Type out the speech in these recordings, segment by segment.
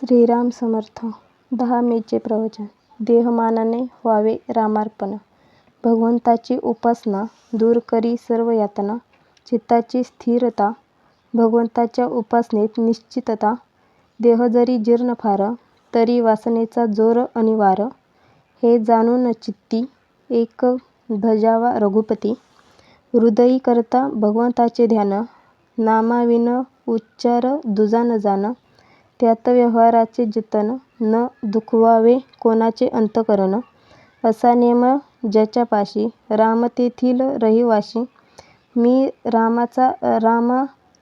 श्रीराम समर्थ. 10 मेचे प्रवचन. देहमानाने व्हावे रामार्पण. भगवंताची उपासना दूर करी सर्व यातना. चित्ताची स्थिरता भगवंताच्या उपासनेत निश्चितता. देह जरी जीर्ण फार, तरी वासनेचा जोर अनिवार. हे जाणून चित्ती एक भजावा रघुपती. हृदयी करता भगवंताचे ध्यान. नामाविन उच्चार दुजा न जाण. त्यात व्यवहाराचे जतन. न दुखवावे कोणाचे अंतकरण. असा नेम ज्याच्या पाशी, राम तेथील रहिवाशी. मी रामाचा राम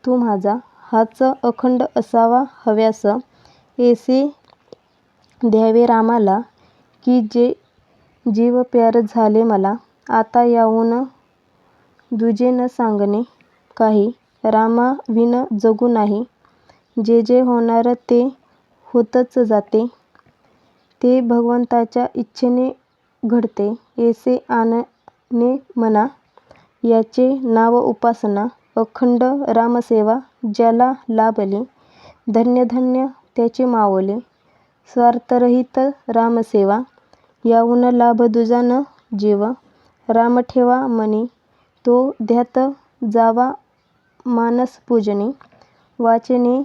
तू माझा, हाच अखंड असावा हव्यास. ऐसे द्यावे रामाला, की जे जीव प्यार झाले मला. आता याहून दुजे न सांगणे काही. रामाविन जगू नाही. जे जे होणार ते होतच जाते. ते भगवंताच्या इच्छेने घडते. ऐसे आणणे मना, याचे नाव उपासना. अखंड रामसेवा ज्याला लाभली, धन्य धन्य त्याची मावली. स्वार्थरहित रामसेवा, याहून लाभ दुजा न जीव. राम ठेवा मनी, तो ध्यात जावा मानस पूजनी. वाचेने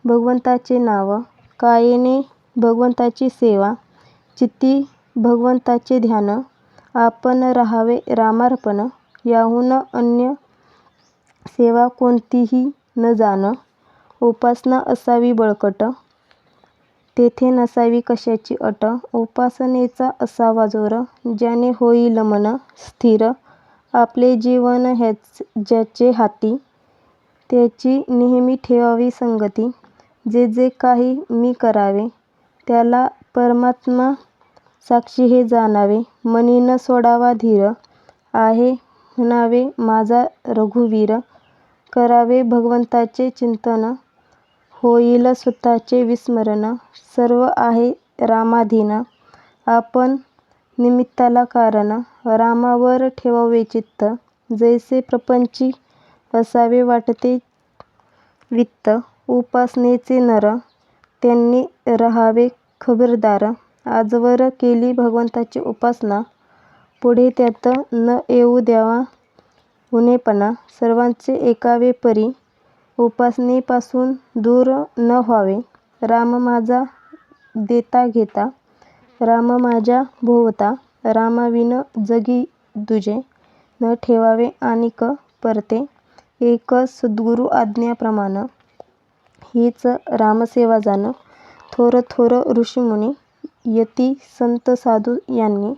भगवंताचे नाव, कायेने भगवंताची सेवा. चित्ती भगवंताचे ध्यान, आपण रहावे रामार्पण. याहून अन्य सेवा कोणतीही न जाण. उपासना असावी बळकट, तेथे नसावी कशाची अट. उपासनेचा असावा जोर, ज्याने होईल मन स्थिर. आपले जीवन ज्याचे हाती, त्याची नेहमी ठेवावी संगती. जे जे काही मी करावे, त्याला परमात्मा साक्षी हे जाणावे. मनी न सोडावा धीर, आहे म्हणावे माझा रघुवीर. करावे भगवंताचे चिंतन, होईल स्वतःचे विस्मरण. सर्व आहे रामाधीन, आपण निमित्ताला कारण. रामावर ठेवावे चित्त, जैसे प्रपंची असावे वाटते वित्त. उपासनेचे नर, त्यांनी रहावे खबरदार. आजवर केली भगवंताची उपासना, पुढे त्यात न येऊ द्यावा उणेपणा. सर्वांचे ऐकावे परी, उपासनेपासून दूर न व्हावे. राम माझा देता घेता, राम माझ्या भोवता. रामाविन जगी दुजे, न ठेवावे आनिक परते. एक सद्गुरु आज्ञा प्रमाण, हीच रामसेवा जाण. थोर थोर ऋषीमुनी, यती संत साधू यांनी,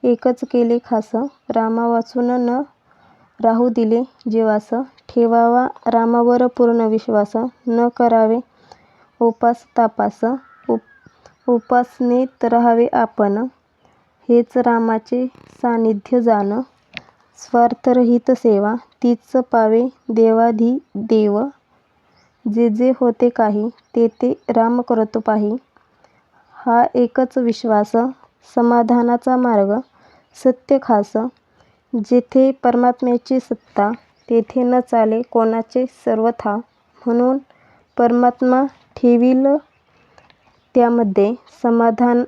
एकच केले खास. रामा वाचून न राहू दिले जीवास. ठेवावा रामावर पूर्ण विश्वास. न करावे उपास तापास, उपासनेत रहावे आपण. हेच रामाचे सान्निध्य जाण. स्वार्थरहित सेवा, तीच पावे देवाधिदेव. जे जे होते काही, ते ते राम करतो पाही. हा एकच विश्वास, समाधानाचा मार्ग सत्य खास. जेथे परमात्म्याची सत्ता, तेथे न चाले कोणाचे सर्वथा. म्हणून परमात्मा ठेवील त्यामध्ये, समाधान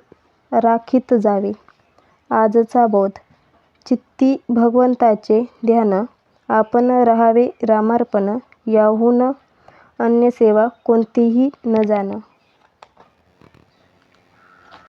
राखीत जावे. आजचा बोध. चित्ती भगवंताचे ध्यान, आपण रहावे रामार्पण. याहून अन्य सेवा कोणतीही न जाण.